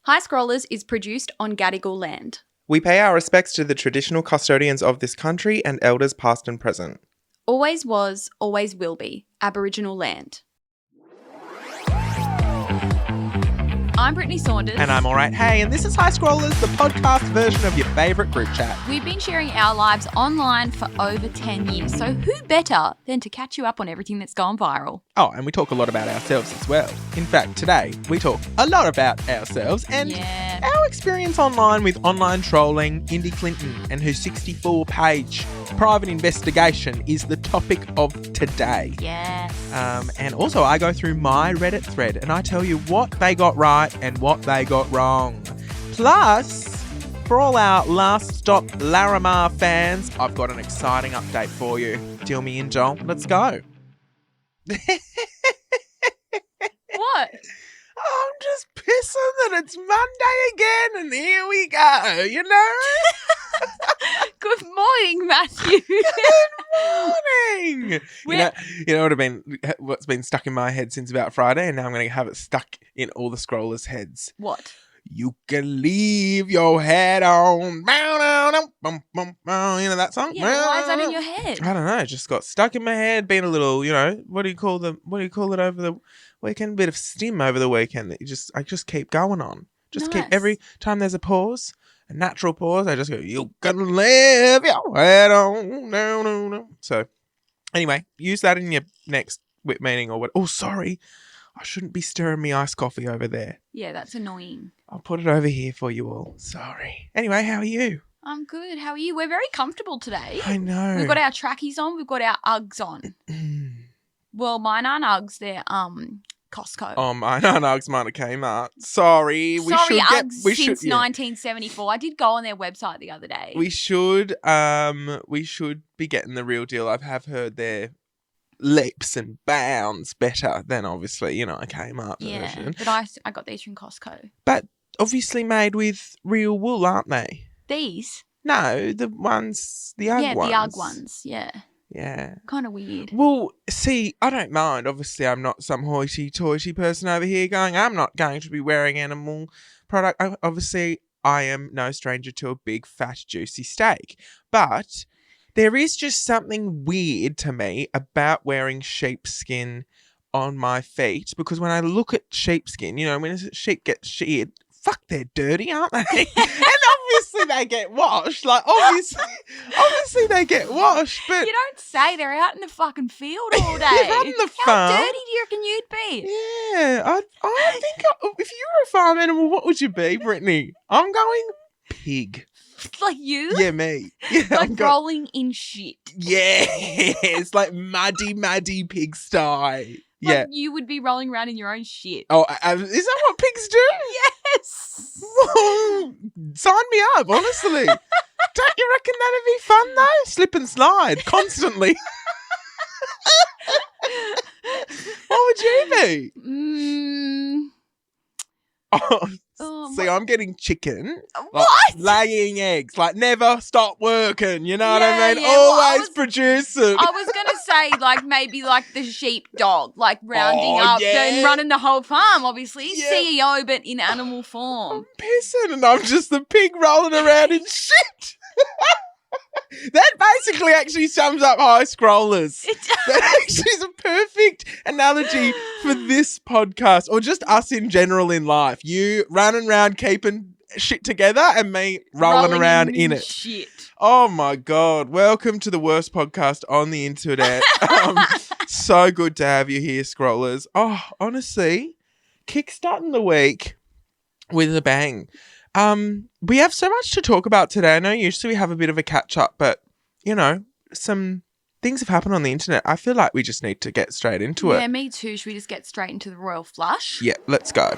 Hi Scrollers is produced on Gadigal land. We pay our respects to the traditional custodians of this country and elders past and present. Always was, always will be, Aboriginal land. I'm Brittney Saunders. And I'm alright. Hey, and this is Hi Scrollers, the podcast version of your favourite group chat. We've been sharing our lives online for over 10 years, so who better than to catch you up on everything that's gone viral? Oh, and we talk a lot about ourselves as well. In fact, today we talk a lot about ourselves and our experience online with online trolling. Indy Clinton and her 64-page private investigation is the topic of today. Yes. And also I go through my Reddit thread and I tell you what they got right and what they got wrong. Plus, for all our last stop Larrimah fans, I've got an exciting update for you. Deal me in, Joel. Let's go. What? I'm just pissing that it's Monday again and here we go, you know? Good morning, Matthew. Good morning. You know what's been stuck in my head since about Friday, and now I'm going to have it stuck in all the scrollers' heads. What? You can leave your head on. You know that song? Yeah, why is that in your head? I don't know. It just got stuck in my head. Being a little, what do you call it over the weekend? A bit of stim over the weekend that I just keep going on. Keep every time there's a pause. A natural pause, I just go, you can leave your head on. No. So, anyway, use that in your next whip meeting or what. Oh, sorry. I shouldn't be stirring me iced coffee over there. Yeah, that's annoying. I'll put it over here for you all. Sorry. Anyway, how are you? I'm good. How are you? We're very comfortable today. I know. We've got our trackies on. We've got our Uggs on. Well, mine aren't Uggs. They're Costco. Oh, mine aren't Uggs. Mine are Kmart. Sorry. Uggs since 1974. I did go on their website the other day. We should be getting the real deal. I have heard they're leaps and bounds better than obviously, a Kmart version. But I got these from Costco. But obviously made with real wool, aren't they? These? No, the Ugg ones. Yeah, the Ugg ones, yeah. Yeah. Kind of weird. Well, see, I don't mind. Obviously, I'm not some hoity-toity person over here going, I'm not going to be wearing animal product. Obviously, I am no stranger to a big, fat, juicy steak. But there is just something weird to me about wearing sheepskin on my feet, because when I look at sheepskin, when a sheep gets sheared, fuck, they're dirty, aren't they? And obviously they get washed. Like, obviously they get washed, but you don't say. They're out in the fucking field all day. They're out in the farm. How dirty do you reckon you'd be? Yeah, I think if you were a farm animal, what would you be, Brittney? I'm going pig. Like you? Yeah, me. Yeah, like rolling in shit. Yeah, it's like muddy pigsty. Like you would be rolling around in your own shit. Oh, is that what pigs do? Yes. Whoa, sign me up, honestly. Don't you reckon that'd be fun, though? Slip and slide constantly. What would you be? See, I'm getting chicken. What? Laying eggs. Like, never stop working. You know what I mean? Yeah. Always producing. I was going to say, maybe the sheepdog, rounding up and running the whole farm, obviously. Yeah. CEO, but in animal form. I'm pissing and I'm just the pig rolling around in shit. That basically actually sums up High Scrollers. That actually is a perfect analogy for this podcast, or just us in general in life. You running around keeping shit together and me rolling around in it. Shit. Oh my God. Welcome to the worst podcast on the internet. So good to have you here, Scrollers. Oh, honestly, kickstarting the week with a bang. We have so much to talk about today. I know usually we have a bit of a catch up, but some things have happened on the internet. I feel like we just need to get straight into it. Yeah, me too. Should we just get straight into the royal flush? Yeah, let's go.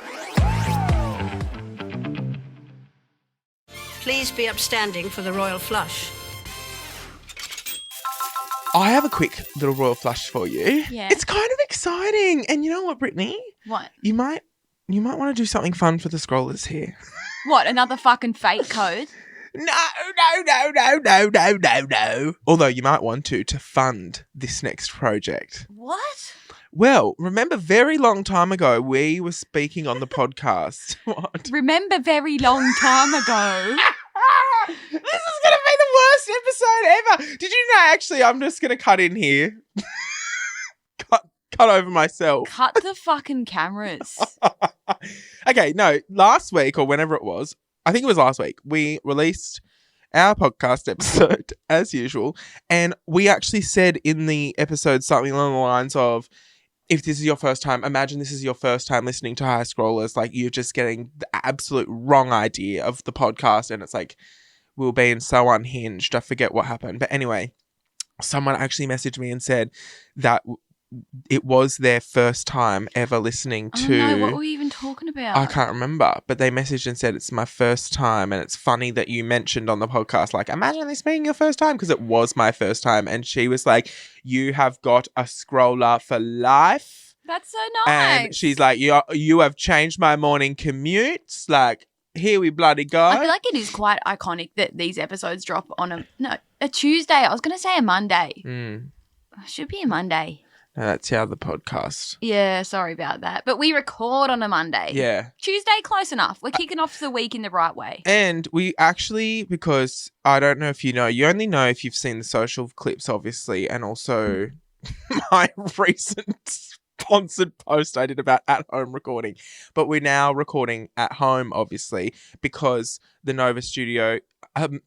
Please be upstanding for the royal flush. I have a quick little royal flush for you. Yeah. It's kind of exciting. And you know what, Brittney? What? You might want to do something fun for the scrollers here. What, another fucking fake code? No. Although you might want to fund this next project. What? Well, remember very long time ago, we were speaking on the podcast. What? Remember very long time ago. This is going to be the worst episode ever. Did you know, actually, I'm just going to cut in here. Cut over myself. Cut the fucking cameras. Okay, no, last week or whenever it was, I think it was last week, we released our podcast episode as usual. And we actually said in the episode something along the lines of, if this is your first time, imagine this is your first time listening to High Scrollers. Like, you're just getting the absolute wrong idea of the podcast. And it's like, we're being so unhinged. I forget what happened. But anyway, someone actually messaged me and said that it was their first time ever listening to... Oh, no, what were we even talking about? I can't remember. But they messaged and said, it's my first time. And it's funny that you mentioned on the podcast, like, imagine this being your first time, because it was my first time. And she was like, you have got a scroller for life. That's so nice. And she's like, you have changed my morning commutes. Like, here we bloody go. I feel like it is quite iconic that these episodes drop on a Tuesday. I was going to say a Monday. It should be a Monday. No, that's the other podcast. Yeah, sorry about that. But we record on a Monday. Yeah. Tuesday, close enough. We're kicking off the week in the right way. And we actually, because I don't know if you know, you only know if you've seen the social clips, obviously, and also my recent sponsored post I did about at-home recording. But we're now recording at home, obviously, because the Nova studio... can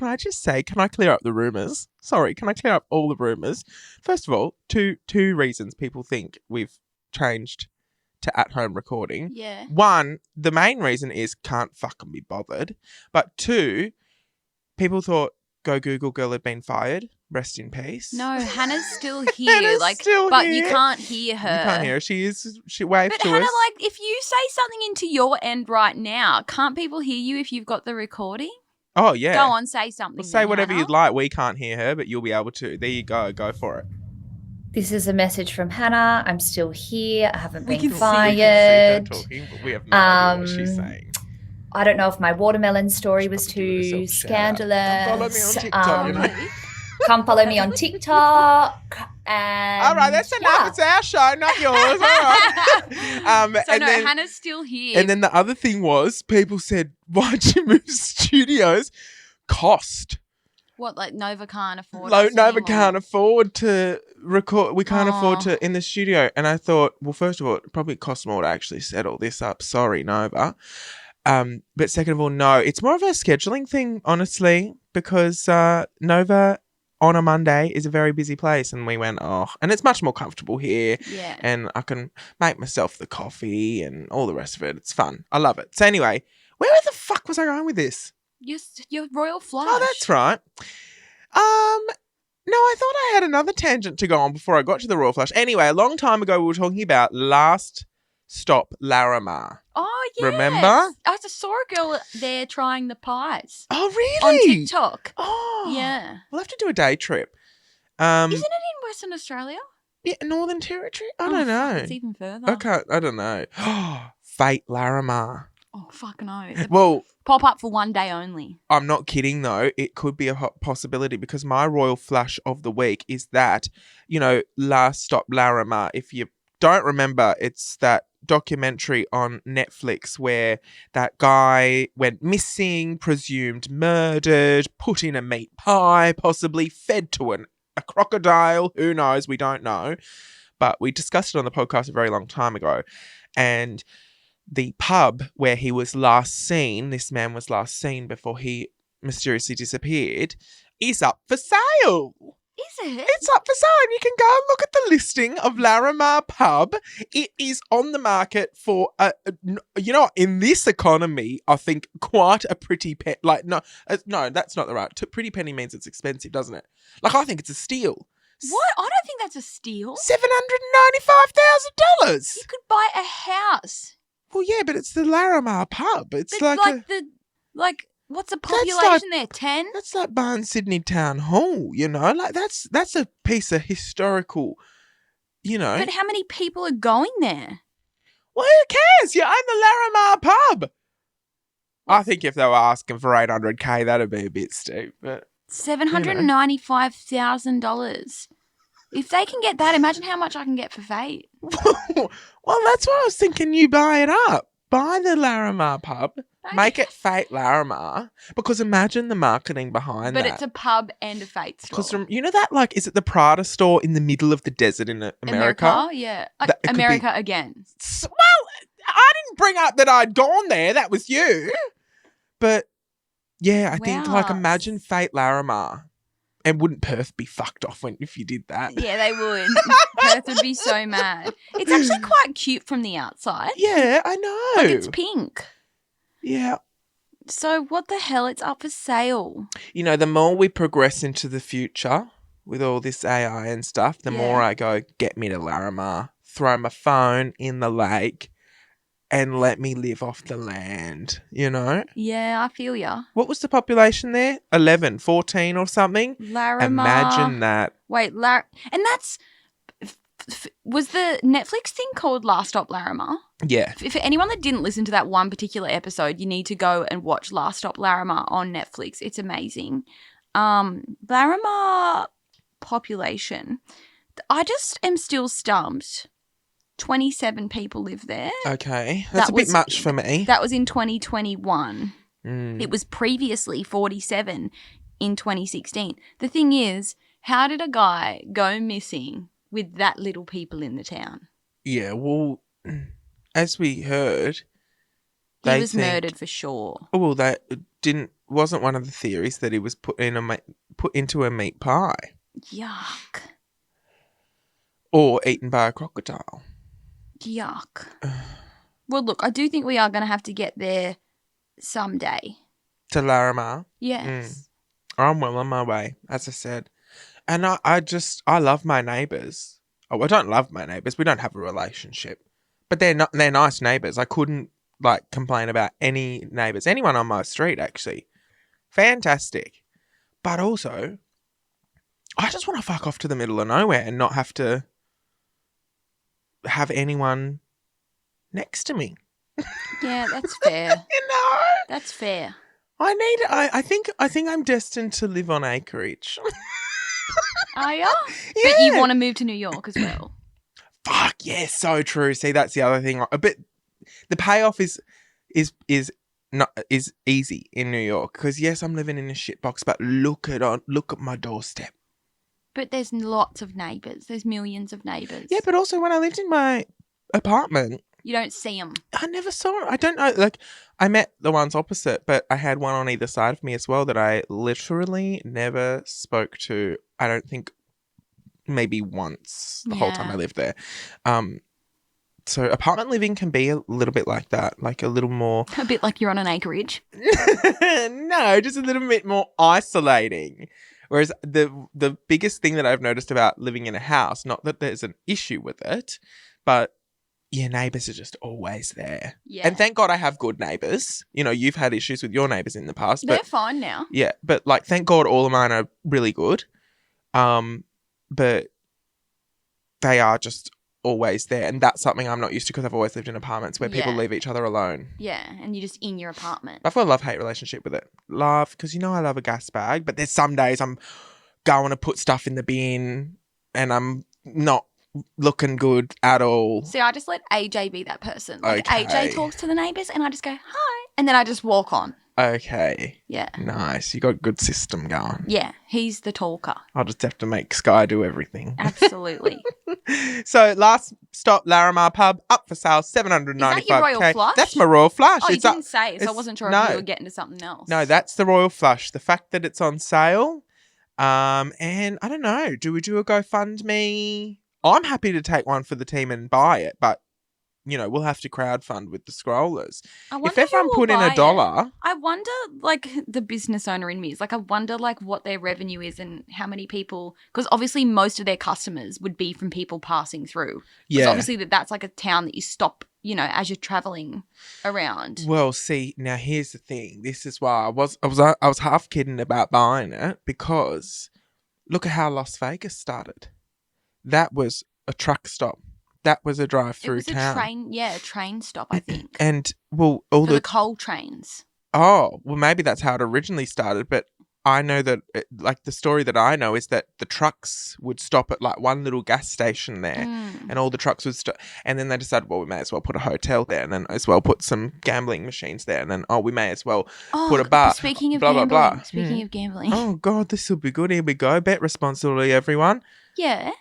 I just say, can I clear up the rumours? Sorry, can I clear up all the rumours? First of all, two reasons people think we've changed to at-home recording. Yeah. One, the main reason is can't fucking be bothered. But two, people thought Go Google Girl had been fired. Rest in peace. No, Hannah's still here. Hannah's still but here. You can't hear her. You can't hear her. She waved But to Hannah, us. like, if you say something into your end right now, can't people hear you if you've got the recording? Oh, yeah. Go on, say something. Well, say whatever Hannah. you'd like. We can't hear her, but you'll be able to. There you go. Go for it. This is a message from Hannah. I'm still here. I haven't We been can see fired. Talking, but we have no idea what she's saying. I don't know if my watermelon story was Stop giving too yourself a scandalous. shout-out. Come follow me on TikTok, you know. Come follow me on TikTok. And All right, that's enough. yeah. It's our show, not yours. All right. So, no, Hannah's still here. And then the other thing was, people said, why'd you move studios? Cost. What, like Nova can't afford us Nova anymore? can't afford to record. We can't afford Oh. to in the studio. And I thought, well, first of all, it probably costs more to actually settle this up. Sorry, Nova. But second of all, no, it's more of a scheduling thing, honestly, because Nova on a Monday is a very busy place. And we went, and it's much more comfortable here. Yeah. And I can make myself the coffee and all the rest of it. It's fun. I love it. So anyway, where the fuck was I going with this? Your royal flush. Oh, that's right. No, I thought I had another tangent to go on before I got to the royal flush. Anyway, a long time ago, we were talking about Last Stop Larrimah. Oh, yes. Remember? I saw a girl there trying the pies. Oh, really? On TikTok. Oh. Yeah. We'll have to do a day trip. Isn't it in Western Australia? Yeah, Northern Territory? I don't know. It's even further. I don't know. Fate Larrimah. Oh, fuck no. Well, Pop up for one day only. I'm not kidding, though. It could be a possibility because my royal flush of the week is that, Last Stop Larrimah. If you don't remember, it's that documentary on Netflix where that guy went missing, presumed murdered, put in a meat pie, possibly fed to a crocodile. Who knows? We don't know. But we discussed it on the podcast a very long time ago. And the pub where he was last seen, this man was last seen before he mysteriously disappeared, is up for sale. Is it? It's up for sale. You can go and look at the listing of Larrimah Pub. It is on the market for, in this economy, I think quite a pretty penny. No, that's not the right. Pretty penny means it's expensive, doesn't it? I think it's a steal. What? I don't think that's a steal. $795,000. You could buy a house. Well, yeah, but it's the Larrimah Pub. It's But what's the population there? 10? That's like Barn Sydney Town Hall, that's a piece of historical, But how many people are going there? Well, who cares? You own the Larrimah Pub. I think if they were asking for $800K, that'd be a bit steep, but $$795,000. If they can get that, imagine how much I can get for Fate. Well, that's what I was thinking. You buy it up. Buy the Larrimah pub. Make it Fate Larrimah. Because imagine the marketing behind that. But it's a pub and a Fate store. Because you know that, like, is it the Prada store in the middle of the desert in America? Yeah. America again. Well, I didn't bring up that I'd gone there. That was you. But, yeah, I think, like, imagine Fate Larrimah. And wouldn't Perth be fucked off if you did that? Yeah, they would. Perth would be so mad. It's actually quite cute from the outside. Yeah, I know. Like, it's pink. Yeah. So what the hell? It's up for sale. You know, the more we progress into the future with all this AI and stuff, the more I go, get me to Larrimah, throw my phone in the lake and let me live off the land, you know? Yeah, I feel ya. What was the population there? 11, 14 or something? Larrimah. Imagine that. Wait, and that's... was the Netflix thing called Last Stop Larrimah? Yeah. For anyone that didn't listen to that one particular episode, you need to go and watch Last Stop Larrimah on Netflix. It's amazing. Larrimah population. I just am still stumped. 27 people live there. Okay. That's a bit much for me. That was in 2021. It was previously 47 in 2016. The thing is, how did a guy go missing with that little people in the town? Yeah, well, as we heard, he was murdered for sure. Oh, well, that wasn't one of the theories that he was put into a meat pie. Yuck. Or eaten by a crocodile. Yuck. Well, look, I do think we are going to have to get there someday. To Larrimah? Yes. I'm well on my way, as I said. And I love my neighbours. Oh, I don't love my neighbours. We don't have a relationship. But they're nice neighbours. I couldn't, like, complain about any neighbours. Anyone on my street, actually. Fantastic. But also, I just want to fuck off to the middle of nowhere and not have to have anyone next to me. Yeah, that's fair. You know? That's fair. I think I'm destined to live on acreage. Are you? Yeah. But you want to move to New York as well. Fuck, yeah, so true. See, that's the other thing. But the payoff is easy in New York because yes, I'm living in a shitbox, but look at my doorstep. But there's lots of neighbours. There's millions of neighbours. Yeah, but also when I lived in my apartment, you don't see them. I never saw them. I don't know. Like, I met the ones opposite, but I had one on either side of me as well that I literally never spoke to. I don't think maybe once the whole time I lived there. So apartment living can be a little bit like that, like a little more... A bit like you're on an acreage. No, just a little bit more isolating. Whereas the biggest thing that I've noticed about living in a house, not that there's an issue with it, but your neighbours are just always there. Yeah. And thank God I have good neighbours. You know, you've had issues with your neighbours in the past. They're fine now. Yeah, but like thank God all of mine are really good. But they are just always there. And that's something I'm not used to because I've always lived in apartments where people leave each other alone. Yeah, and you're just in your apartment. I've got a love-hate relationship with it. Love, because you know I love a gas bag, but there's some days I'm going to put stuff in the bin and I'm not looking good at all. See, I just let AJ be that person. Like Okay. AJ talks to the neighbours and I just go, hi. And then I just walk on. Okay. Yeah. Nice. You got a good system going. Yeah, he's the talker. I'll just have to make Sky do everything. Absolutely. So last stop, Larrimah pub, up for sale, $795K. Is that your Royal Flush? That's my Royal Flush. Oh, you It's up- didn't say, so I wasn't sure if you were getting to something else. No, that's the Royal Flush. The fact that it's on sale. And I don't know, do we do a GoFundMe? I'm happy to take one for the team and buy it, but you know, we'll have to crowdfund with the scrollers. If everyone put in $1, I wonder, like, the business owner in me is like, I wonder, like, what their revenue is and how many people, because obviously most of their customers would be from people passing through. Because obviously that's like a town that you stop, you know, as you're traveling around. Well, see, now here's the thing. This is why I was half kidding about buying it because look at how Las Vegas started. That was a truck stop. That was a drive-through town. A train stop, I think. And, well, all for the coal trains. Oh, well, maybe that's how it originally started, but I know that, like, the story that I know is that the trucks would stop at, like, one little gas station there and all the trucks would stop. And then they decided, well, we may as well put a hotel there and then as well put some gambling machines there. And then, we may as well put a bar. Speaking of blah, gambling. blah, blah. Speaking of gambling. Oh, God, this will be good. Here we go. Bet responsibly, everyone. Yeah.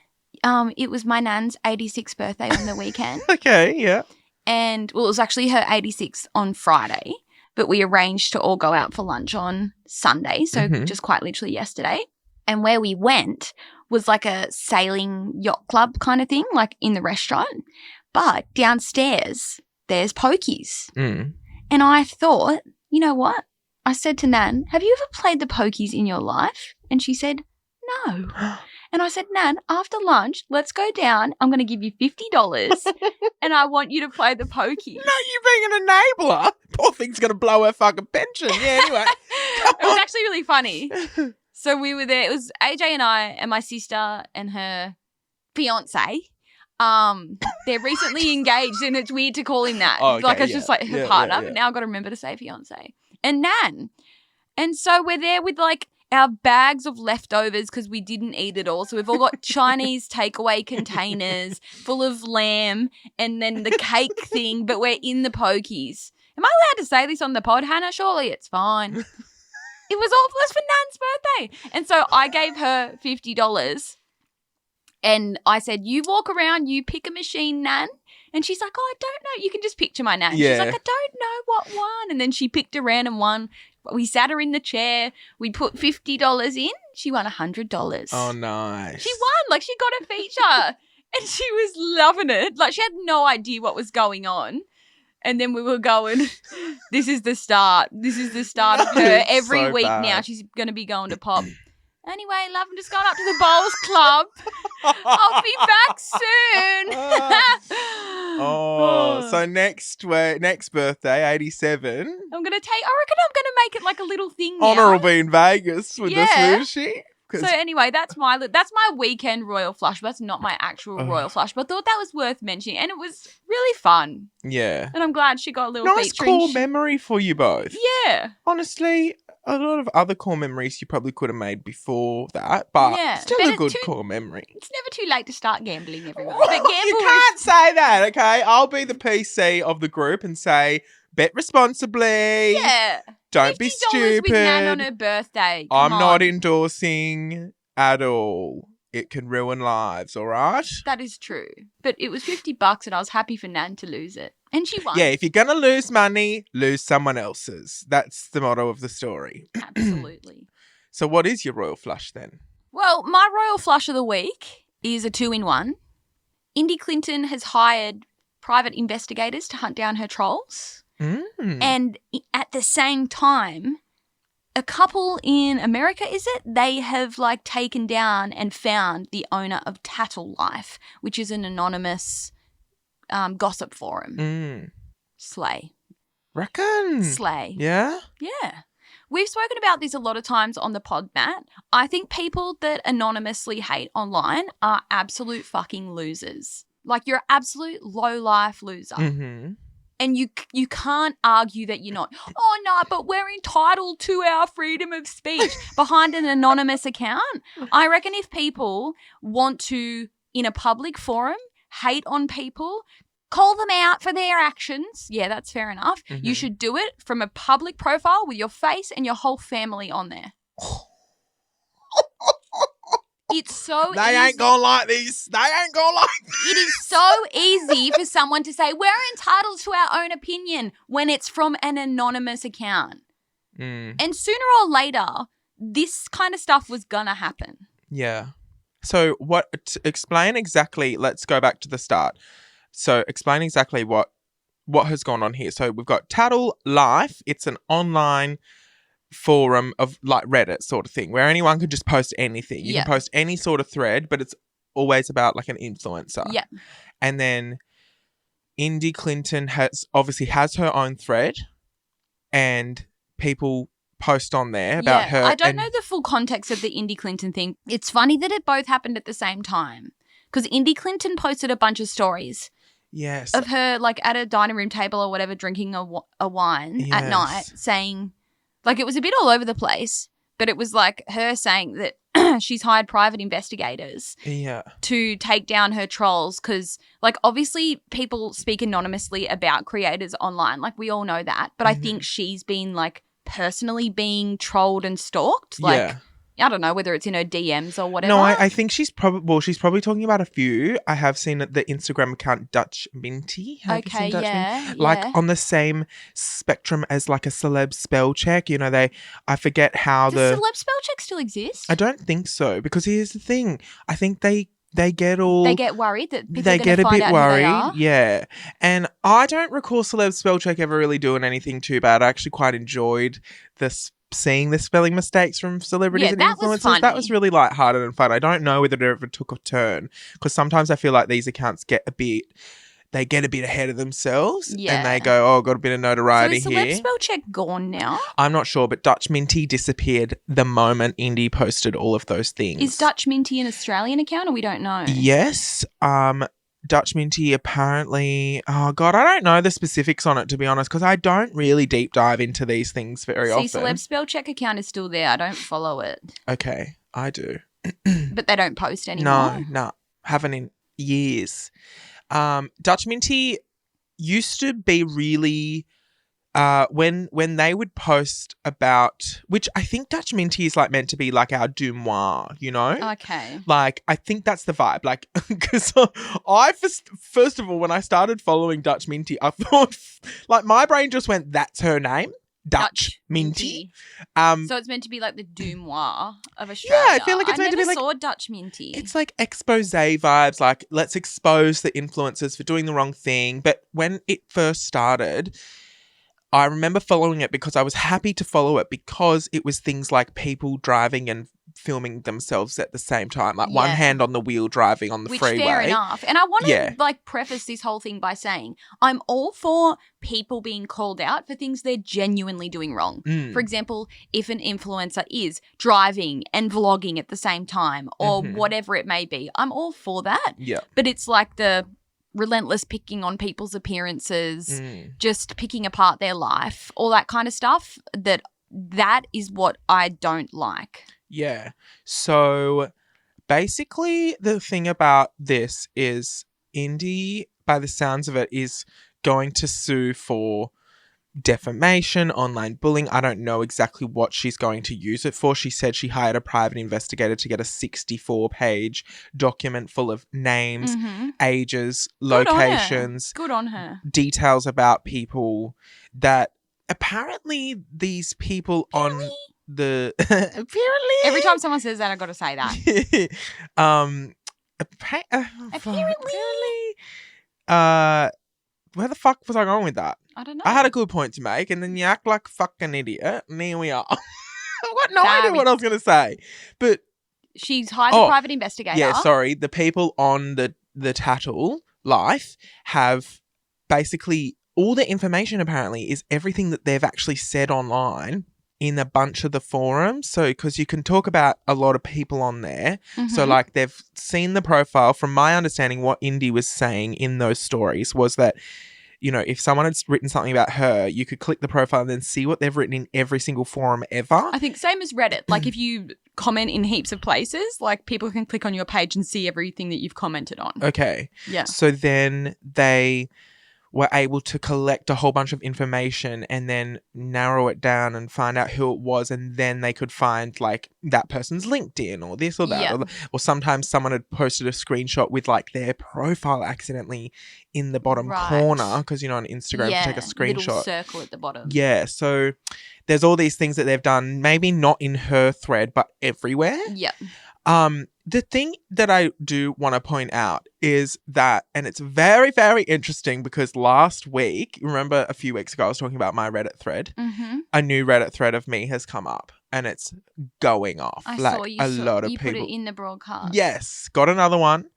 It was my nan's 86th birthday on the weekend. Okay, yeah. And, well, it was actually her 86th on Friday. But we arranged to all go out for lunch on Sunday, so just quite literally yesterday. And where we went was like a sailing yacht club kind of thing, like in the restaurant. But downstairs, there's pokies. And I thought, you know what? I said to Nan, have you ever played the pokies in your life? And she said, no. And I said, Nan, after lunch, let's go down. I'm going to give you $50 and I want you to play the pokey. No, you being an enabler. Poor thing's going to blow her fucking pension. Yeah, anyway. It was actually really funny. So we were there. It was AJ and I and my sister and her fiance. They're recently engaged and it's weird to call him that. Oh, okay, like it's just like her partner. But now I've got to remember to say fiance. And Nan. And so we're there with like our bags of leftovers because we didn't eat it all. So we've all got Chinese takeaway containers full of lamb and then the cake thing, but we're in the pokies. Am I allowed to say this on the pod, Hannah? Surely it's fine. It was for Nan's birthday. And so I gave her $50 and I said, you walk around, you pick a machine, Nan. And she's like, I don't know. You can just picture my Nan. Yeah. She's like, I don't know what one. And then she picked a random one. We sat her in the chair. We put $50 in. She won $100. Oh, nice. She won. Like, she got a feature. And she was loving it. Like, she had no idea what was going on. And then we were going, this is the start. This is the start of her. Every so week bad. now she's going to be going to pop. Anyway, love, I'm just going up to the bowls club. I'll be back soon. So next birthday, 87. I reckon I'm going to make it like a little thing now. Honor will be in Vegas with the sushi. So anyway, that's my weekend royal flush. But that's not my actual royal flush, but I thought that was worth mentioning, and it was really fun. Yeah, and I'm glad she got a little nice featuring. core memory for you both. Yeah, honestly, a lot of other core memories you probably could have made before that, but still a good core memory. It's never too late to start gambling, everyone. But you can't say that, okay? I'll be the PC of the group and say, bet responsibly. Yeah. Don't be stupid. With Nan on her birthday. I'm not endorsing at all. It can ruin lives, all right? That is true. But it was $50 and I was happy for Nan to lose it. And she won. Yeah, if you're going to lose money, lose someone else's. That's the motto of the story. Absolutely. So what is your royal flush then? Well, my royal flush of the week is a 2-in-1. Indy Clinton has hired private investigators to hunt down her trolls. And at the same time, a couple in America, is it? They have like taken down and found the owner of Tattle Life, which is an anonymous gossip forum. Slay. Reckon. Slay. Yeah? Yeah. We've spoken about this a lot of times on the pod, Matt. I think people that anonymously hate online are absolute fucking losers. Like, you're an absolute low-life loser. Mm-hmm. And you can't argue that you're not. Oh, no, but we're entitled to our freedom of speech behind an anonymous account. I reckon if people want to, in a public forum, hate on people, call them out for their actions. Yeah, that's fair enough. Mm-hmm. You should do it from a public profile with your face and your whole family on there. It's so They easy. ain't gonna like this. They ain't gonna like this. It is so easy for someone to say, we're entitled to our own opinion when it's from an anonymous account. And sooner or later, this kind of stuff was gonna happen. Yeah. So explain exactly, let's go back to the start. So explain exactly what has gone on here. So we've got Tattle Life. It's an online forum of like Reddit sort of thing where anyone can just post anything. You can post any sort of thread, but it's always about like an influencer. Yeah. And then Indy Clinton has her own thread and people post on there about her. I don't know the full context of the Indy Clinton thing. It's funny that it both happened at the same time because Indy Clinton posted a bunch of stories. Yes. Of her like at a dining room table or whatever drinking a wine at night saying, like, it was a bit all over the place, but it was like her saying that she's hired private investigators to take down her trolls because, like, obviously people speak anonymously about creators online. Like, we all know that. But I think she's been, like, personally being trolled and stalked. Like, I don't know whether it's in her DMs or whatever. No, I think she's probably talking about a few. I have seen the Instagram account Dutch Minty. Okay, yeah. Like on the same spectrum as like a celeb spell check. You know, I forget how Does celeb spell check still exist? I don't think so, because here's the thing. I think they get worried that people they are get a find bit out worried, who they are. yeah. And I don't recall celeb spell check ever really doing anything too bad. I actually quite enjoyed seeing the spelling mistakes from celebrities and influencers. Was funny. That was really lighthearted and fun. I don't know whether it ever took a turn, because sometimes I feel like these accounts get a bit ahead of themselves, and they go, "Oh, got a bit of notoriety so here." Is celeb spell check gone now? I'm not sure, but Dutch Minty disappeared the moment Indy posted all of those things. Is Dutch Minty an Australian account, or we don't know? Yes. Dutch Minty apparently, oh God, I don't know the specifics on it, to be honest, because I don't really deep dive into these things very often. Celeb spell check account is still there. I don't follow it. Okay, I do. But they don't post anymore? No, haven't in years. Dutch Minty used to be really... when they would post about, which I think Dutch Minty is like meant to be like our Dumois, you know? Okay. Like, I think that's the vibe. Like, because first of all, when I started following Dutch Minty, I thought, like, my brain just went, that's her name, Dutch Minty. So it's meant to be like the Dumois of Australia. Yeah, I feel like it's meant to be like... I never saw Dutch Minty. It's like expose vibes, like, let's expose the influencers for doing the wrong thing. But when it first started... I remember following it because I was happy to follow it because it was things like people driving and filming themselves at the same time, like one hand on the wheel driving on the freeway. Fair enough. And I want to like preface this whole thing by saying I'm all for people being called out for things they're genuinely doing wrong. For example, if an influencer is driving and vlogging at the same time or whatever it may be, I'm all for that. Yeah. But it's like the relentless picking on people's appearances, just picking apart their life, all that kind of stuff, that is what I don't like. Yeah. So basically the thing about this is Indy, by the sounds of it, is going to sue for defamation, online bullying. I don't know exactly what she's going to use it for. She said she hired a private investigator to get a 64-page document full of names, ages, locations. Good on her. Details about people that apparently these people on the... apparently. Every time someone says that, I've got to say that. Apparently. Where the fuck was I going with that? I don't know. I had a good point to make, and then you act like a fucking idiot, and here we are. I've got no idea what I was going to say. But she's hired a private investigator. Yeah, sorry. The people on the Tattle Life have basically all the information, apparently, is everything that they've actually said online in a bunch of the forums. So, because you can talk about a lot of people on there. So, like, they've seen the profile. From my understanding, what Indy was saying in those stories was that, you know, if someone had written something about her, you could click the profile and then see what they've written in every single forum ever. I think same as Reddit. Like, if you comment in heaps of places, like, people can click on your page and see everything that you've commented on. Okay. Yeah. So then they were able to collect a whole bunch of information and then narrow it down and find out who it was, and then they could find like that person's LinkedIn or this or that. Or sometimes someone had posted a screenshot with like their profile accidentally in the bottom corner, because, you know, on Instagram you take a screenshot. Little circle at the bottom. Yeah, so there's all these things that they've done, maybe not in her thread but everywhere. Yeah. The thing that I do want to point out is that, and it's very, very interesting, because last week, remember a few weeks ago I was talking about my Reddit thread? A new Reddit thread of me has come up and it's going off. I like saw you. Lot of you people. put it in the broadcast. Yes, got another one.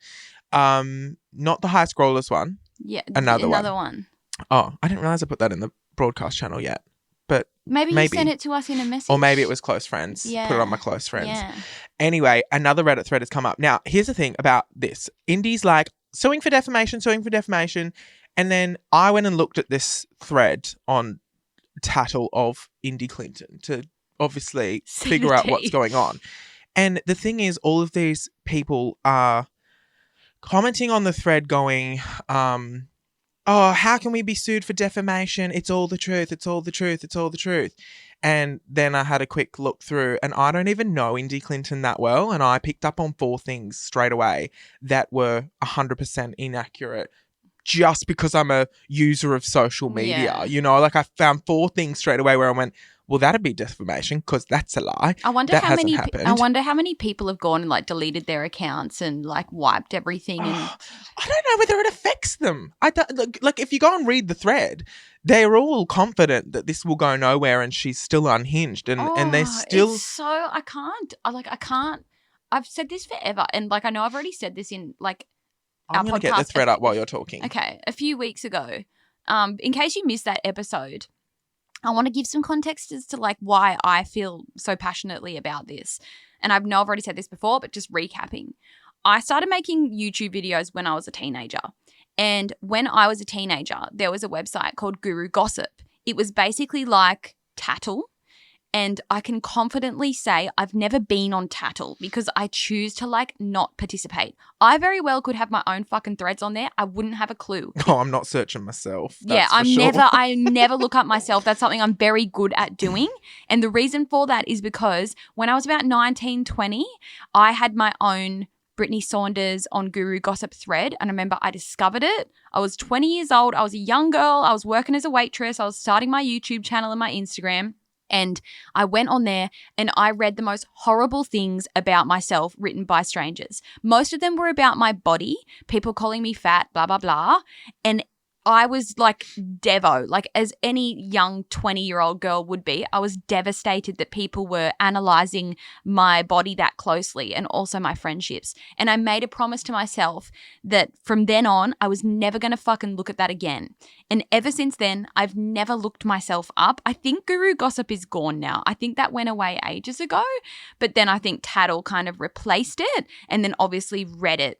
Not the high scrollers one. Yeah, another one. Oh, I didn't realize I put that in the broadcast channel yet. But maybe you sent it to us in a message. Or maybe it was close friends. Yeah. Put it on my close friends. Yeah. Anyway, another Reddit thread has come up. Now, here's the thing about this. Indy's like, suing for defamation. And then I went and looked at this thread on Tattle of Indy Clinton to obviously figure out what's going on. And the thing is, all of these people are commenting on the thread going, oh, how can we be sued for defamation? It's all the truth. It's all the truth. It's all the truth. And then I had a quick look through, and I don't even know Indy Clinton that well. And I picked up on 4 things straight away that were 100% inaccurate just because I'm a user of social media. You know, like I found 4 things straight away where I went, well, that'd be defamation because that's a lie. I wonder that how many. happened. I wonder how many people have gone and like deleted their accounts and like wiped everything. And I don't know whether it affects them. I don't, like if you go and read the thread, they're all confident that this will go nowhere, and she's still unhinged, and they still. It's so I can't. I can't. I've said this forever, and like I know I've already said this in like. I'm going to get the thread up while you're talking. Okay, a few weeks ago, in case you missed that episode. I want to give some context as to like why I feel so passionately about this. And I know I've already said this before, but just recapping. I started making YouTube videos when I was a teenager. And when I was a teenager, there was a website called Guru Gossip. It was basically like Tattle. And I can confidently say I've never been on Tattle because I choose to like not participate. I very well could have my own fucking threads on there. I wouldn't have a clue. Oh, I'm not searching myself. I never look up myself. That's something I'm very good at doing. And the reason for that is because when I was about 19, 20, I had my own Brittney Saunders on Guru Gossip thread. And I remember I discovered it. I was 20 years old. I was a young girl. I was working as a waitress. I was starting my YouTube channel and my Instagram. And I went on there and I read the most horrible things about myself written by strangers. Most of them were about my body, people calling me fat, blah, blah, blah. And I was like devo, like as any young 20-year-old girl would be. I was devastated that people were analysing my body that closely and also my friendships. And I made a promise to myself that from then on, I was never going to fucking look at that again. And ever since then, I've never looked myself up. I think Guru Gossip is gone now. I think that went away ages ago. But then I think Tattle kind of replaced it. And then obviously Reddit.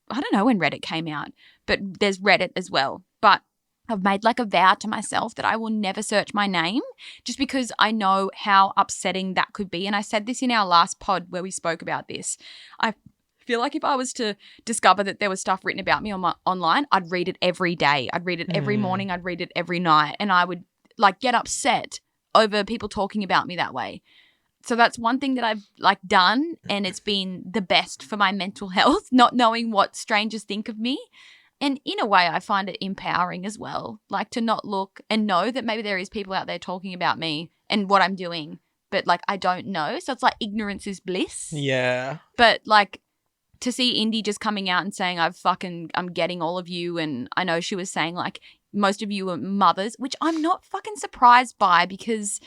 I don't know when Reddit came out, but there's Reddit as well. But I've made like a vow to myself that I will never search my name just because I know how upsetting that could be. And I said this in our last pod where we spoke about this. I feel like if I was to discover that there was stuff written about me online, I'd read it every day. I'd read it every morning. I'd read it every night. And I would like get upset over people talking about me that way. So that's one thing that I've like done, and it's been the best for my mental health, not knowing what strangers think of me. And in a way, I find it empowering as well, like to not look and know that maybe there is people out there talking about me and what I'm doing, but like I don't know. So it's like ignorance is bliss. Yeah. But like to see Indy just coming out and saying I'm getting all of you, and I know she was saying like most of you are mothers, which I'm not fucking surprised by because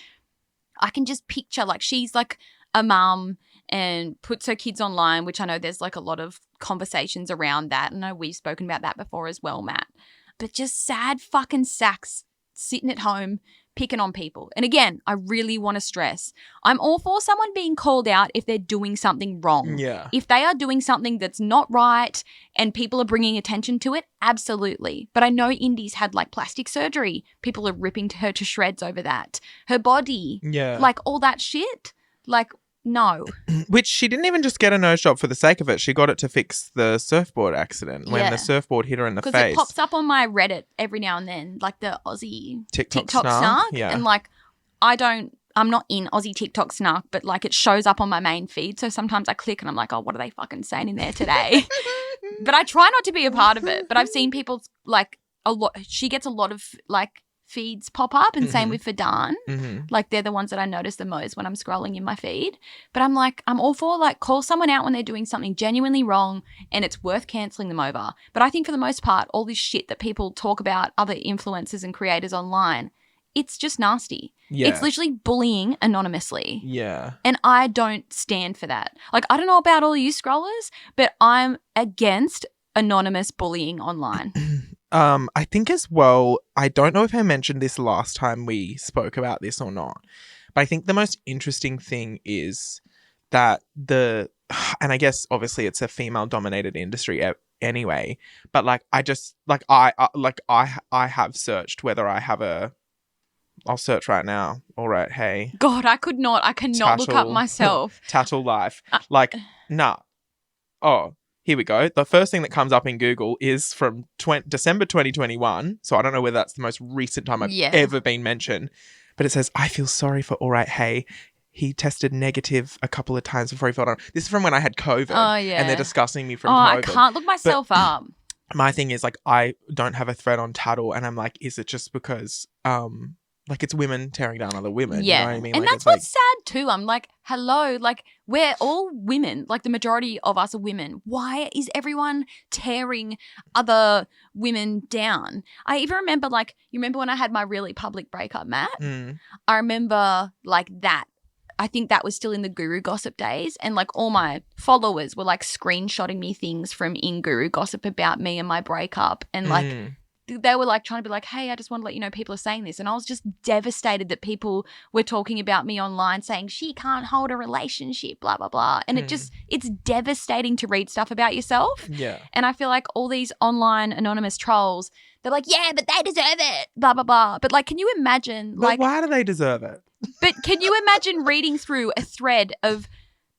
I can just picture like she's like a mum and puts her kids online, which I know there's like a lot of conversations around that. And I know we've spoken about that before as well, Matt. But just sad fucking sacks sitting at home picking on people. And again, I really want to stress, I'm all for someone being called out if they're doing something wrong. Yeah. If they are doing something that's not right and people are bringing attention to it, absolutely. But I know Indy's had like plastic surgery. People are ripping her to shreds over that. Her body. Yeah. Like all that shit. Like, no. Which she didn't even just get a nose job for the sake of it. She got it to fix the surfboard accident when the surfboard hit her in the face. Because it pops up on my Reddit every now and then, like the Aussie TikTok snark. Yeah. And like I'm not in Aussie TikTok snark, but like it shows up on my main feed. So sometimes I click and I'm like, oh, what are they fucking saying in there today? But I try not to be a part of it. But I've seen people like a lot. She gets a lot of like feeds pop up, and same with Fadan. Like they're the ones that I notice the most when I'm scrolling in my feed. But I'm like, I'm all for like call someone out when they're doing something genuinely wrong and it's worth cancelling them over. But I think for the most part, all this shit that people talk about other influencers and creators online, it's just nasty. Yeah. It's literally bullying anonymously. Yeah. And I don't stand for that. Like, I don't know about all you scrollers, but I'm against anonymous bullying online. I think as well, I don't know if I mentioned this last time we spoke about this or not, but I think the most interesting thing is that and I guess obviously it's a female dominated industry anyway, but like I just, like I have searched whether I have a I'll search right now. All right, hey. God, I cannot look up myself. Tattle life. Nah. Oh, here we go. The first thing that comes up in Google is from December 2021. So I don't know whether that's the most recent time I've ever been mentioned. But it says, I feel sorry for All Right Hey. He tested negative a couple of times before he felt on. This is from when I had COVID. Oh, yeah. And they're discussing me from COVID. I can't look myself up. My thing is, like, I don't have a thread on Tattle. And I'm like, is it just because... like it's women tearing down other women. Yeah. You know what I mean? And like, that's what's sad too. I'm like, hello, like we're all women. Like the majority of us are women. Why is everyone tearing other women down? I even remember you remember when I had my really public breakup, Matt? I remember that. I think that was still in the Guru Gossip days. And like all my followers were like screenshotting me things from in Guru Gossip about me and my breakup. And they were like trying to be like, hey, I just want to let you know people are saying this. And I was just devastated that people were talking about me online saying she can't hold a relationship, blah, blah, blah. And it's devastating to read stuff about yourself. Yeah. And I feel like all these online anonymous trolls, they're like, yeah, but they deserve it, blah, blah, blah. But like, can you imagine? But why do they deserve it? But can you imagine reading through a thread of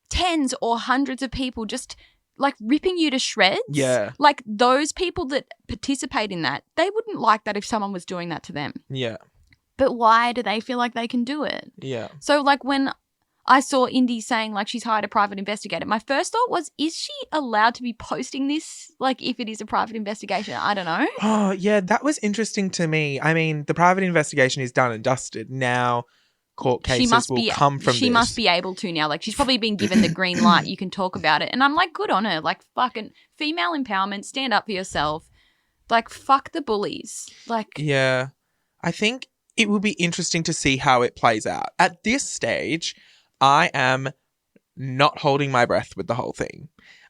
tens or hundreds of people just like ripping you to shreds? Yeah. Like those people that participate in that, they wouldn't like that if someone was doing that to them. Yeah. But why do they feel like they can do it? Yeah. So like when I saw Indy saying like she's hired a private investigator, my first thought was, is she allowed to be posting this? Like if it is a private investigation, I don't know. Oh, yeah, that was interesting to me. I mean, the private investigation is done and dusted. Now court cases will come from She must be able to now. Like she's probably been given the green light. You can talk about it. And I'm like, good on her. Like fucking female empowerment. Stand up for yourself. Like fuck the bullies. Like yeah. I think it will be interesting to see how it plays out. At this stage, I am not holding my breath with the whole thing.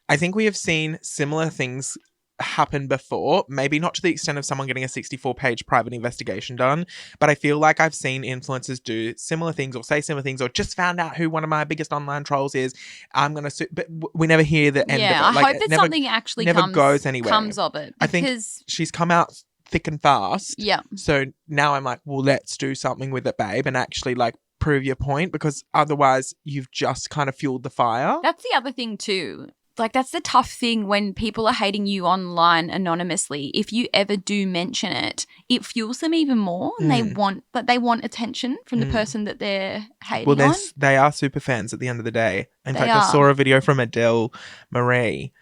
I think we have seen similar things happen before, maybe not to the extent of someone getting a 64-page private investigation done, but I feel like I've seen influencers do similar things or say similar things or just found out who one of my biggest online trolls is. I'm going to sue, but we never hear the end of it. I hope that something actually goes anywhere. Comes of it. I think she's come out thick and fast. Yeah. So now I'm like, well, let's do something with it, babe, and actually like prove your point, because otherwise you've just kind of fueled the fire. That's the other thing too. Like that's the tough thing when people are hating you online anonymously. If you ever do mention it, it fuels them even more, and they want attention from the person that they're hating on. Well, they are super fans at the end of the day. In fact, I saw a video from Elle Marie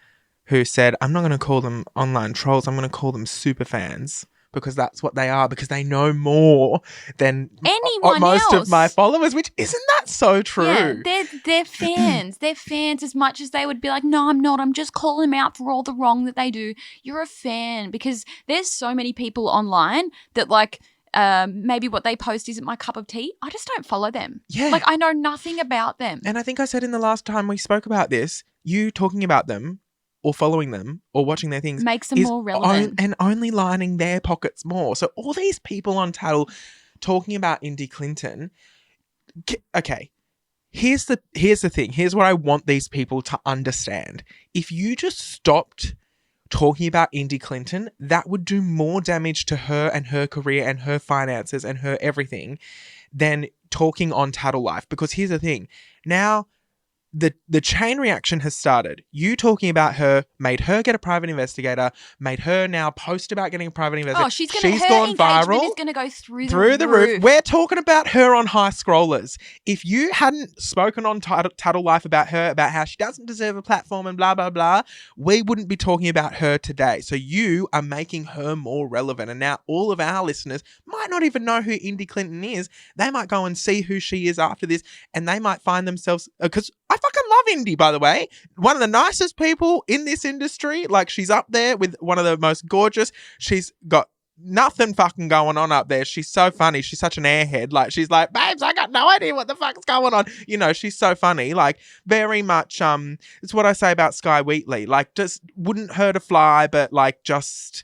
who said, "I'm not going to call them online trolls. I'm going to call them super fans." Because that's what they are, because they know more than most of my followers, which isn't that so true? Yeah, they're fans. They're fans as much as they would be like, no, I'm not. I'm just calling them out for all the wrong that they do. You're a fan, because there's so many people online that like maybe what they post isn't my cup of tea. I just don't follow them. Yeah. Like I know nothing about them. And I think I said in the last time we spoke about this, you talking about them or following them or watching their things makes them more relevant and only lining their pockets more. So all these people on Tattle talking about Indy Clinton. Okay, here's the thing. Here's what I want these people to understand. If you just stopped talking about Indy Clinton, that would do more damage to her and her career and her finances and her everything than talking on Tattle Life. Because here's the thing. Now the chain reaction has started. You talking about her made her get a private investigator, made her now post about getting a private investigator. Oh, she's gone viral. Is going to go through the roof. We're talking about her on High Scrollers. If you hadn't spoken on Tattle Life about her, about how she doesn't deserve a platform and blah, blah, blah, we wouldn't be talking about her today. So you are making her more relevant. And now all of our listeners might not even know who Indy Clinton is. They might go and see who she is after this, and they might find themselves, because I fucking love Indy, by the way. One of the nicest people in this industry. Like, she's up there with one of the most gorgeous. She's got nothing fucking going on up there. She's so funny. She's such an airhead. Like, she's like, babes, I got no idea what the fuck's going on. You know, she's so funny. Like, very much, it's what I say about Sky Wheatley. Like, just wouldn't hurt a fly, but like, just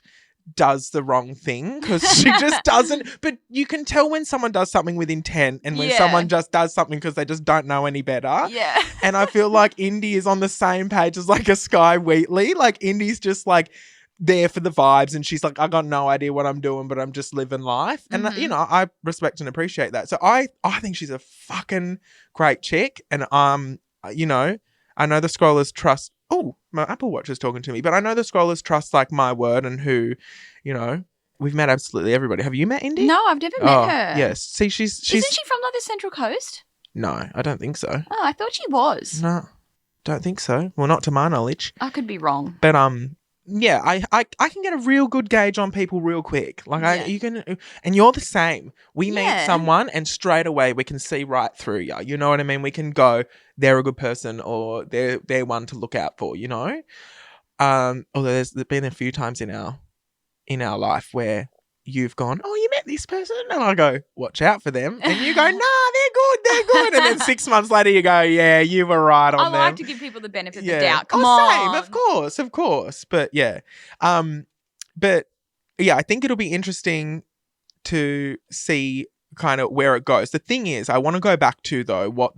does the wrong thing, because she just doesn't. But you can tell when someone does something with intent and when someone just does something because they just don't know any better. Yeah. And I feel like Indy is on the same page as like a Sky Wheatley. Like, Indy's just like there for the vibes, and she's like, I got no idea what I'm doing, but I'm just living life. And, you know, I respect and appreciate that. So I think she's a fucking great chick. And, you know, I know the scrollers trust, my Apple Watch is talking to me, but I know the scrollers trust like my word and who, you know, we've met absolutely everybody. Have you met Indy? No, I've never met her. Yes. See, she's... Isn't she from like the Central Coast? No, I don't think so. Oh, I thought she was. No, don't think so. Well, not to my knowledge. I could be wrong. But, yeah, I can get a real good gauge on people real quick. Like you can, and you're the same. We meet someone and straight away we can see right through you. You know what I mean? We can go, they're a good person or they're one to look out for. You know, although there's been a few times in our life where you've gone, oh, you met this person, and I go, watch out for them, and you go, nah, they're good, and then 6 months later you go, yeah, you were right on them. I like to give people the benefit of the doubt. Come on. Same, of course, but yeah, I think it'll be interesting to see kind of where it goes. The thing is, I want to go back to though what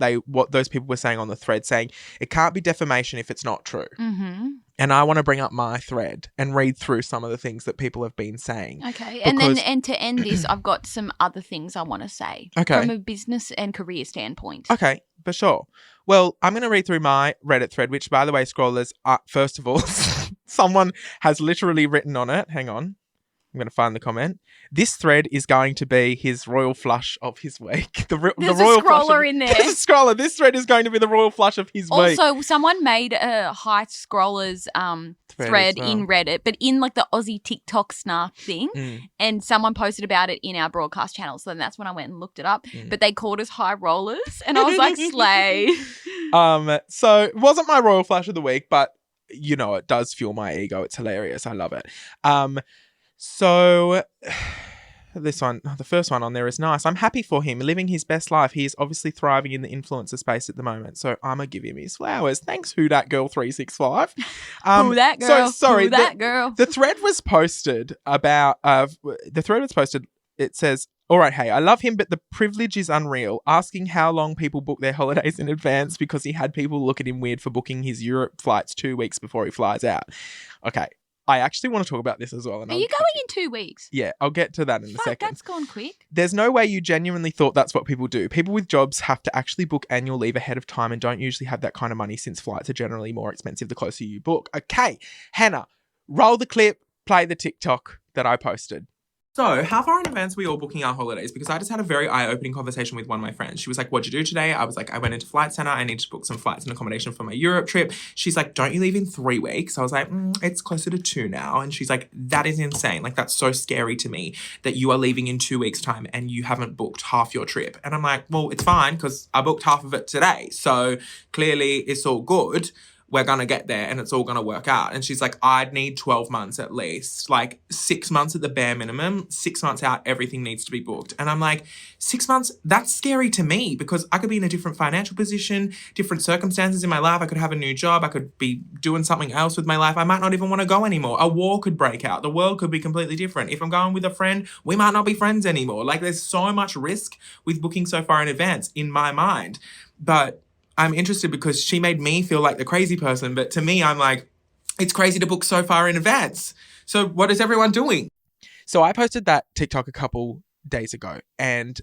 those people were saying on the thread, saying it can't be defamation if it's not true. Mm-hmm. And I want to bring up my thread and read through some of the things that people have been saying. Okay. And to end this, I've got some other things I want to say. Okay. From a business and career standpoint. Okay, for sure. Well, I'm going to read through my Reddit thread, which, by the way, scrollers, first of all, someone has literally written on it. Hang on. I'm going to find the comment. This thread is going to be his royal flush of his week. There's a scroller in there. There's a scroller. This thread is going to be the royal flush of his week. Also, someone made a high scrollers thread in Reddit, but in like the Aussie TikTok snark thing, and someone posted about it in our broadcast channel. So then that's when I went and looked it up. But they called us high rollers, and I was like, slay. So it wasn't my royal flush of the week, but you know, it does fuel my ego. It's hilarious. I love it. So this one, the first one on there is nice. I'm happy for him, living his best life. He is obviously thriving in the influencer space at the moment. So I'm going to give him his flowers. Thanks, Who Dat Girl 365. Who that girl? So, sorry, Who that girl? The thread was posted about, it says, all right, hey, I love him, but the privilege is unreal. Asking how long people book their holidays in advance because he had people look at him weird for booking his Europe flights 2 weeks before he flies out. Okay. I actually want to talk about this as well. Are you going in 2 weeks? Yeah, I'll get to that in a second. That's gone quick. There's no way you genuinely thought that's what people do. People with jobs have to actually book annual leave ahead of time and don't usually have that kind of money since flights are generally more expensive the closer you book. Okay, Hannah, roll the clip, play the TikTok that I posted. So, how far in advance are we all booking our holidays? Because I just had a very eye-opening conversation with one of my friends. She was like, what'd you do today? I was like, I went into Flight Centre. I need to book some flights and accommodation for my Europe trip. She's like, don't you leave in 3 weeks? I was like, it's closer to 2 now. And she's like, that is insane. Like, that's so scary to me that you are leaving in 2 weeks' time and you haven't booked half your trip. And I'm like, well, it's fine because I booked half of it today. So clearly it's all good. We're going to get there and it's all going to work out. And she's like, I'd need 12 months at least, like 6 months at the bare minimum, 6 months out, everything needs to be booked. And I'm like, 6 months, that's scary to me because I could be in a different financial position, different circumstances in my life. I could have a new job. I could be doing something else with my life. I might not even want to go anymore. A war could break out. The world could be completely different. If I'm going with a friend, we might not be friends anymore. Like there's so much risk with booking so far in advance in my mind. But I'm interested because she made me feel like the crazy person. But to me, I'm like, it's crazy to book so far in advance. So what is everyone doing? So I posted that TikTok a couple days ago and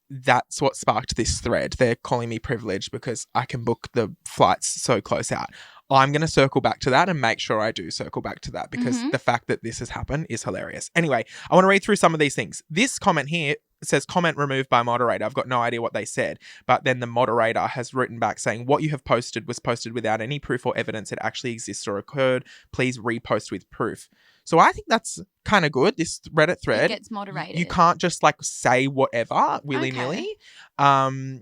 that's what sparked this thread. They're calling me privileged because I can book the flights so close out. I'm going to circle back to that and make sure I do circle back to that because the fact that this has happened is hilarious. Anyway, I want to read through some of these things. This comment here says comment removed by moderator. I've got no idea what they said, but then the moderator has written back saying what you have posted was posted without any proof or evidence it actually exists or occurred. Please repost with proof. So I think that's kind of good. This Reddit thread. It gets moderated. You can't just like say whatever willy-nilly. Okay.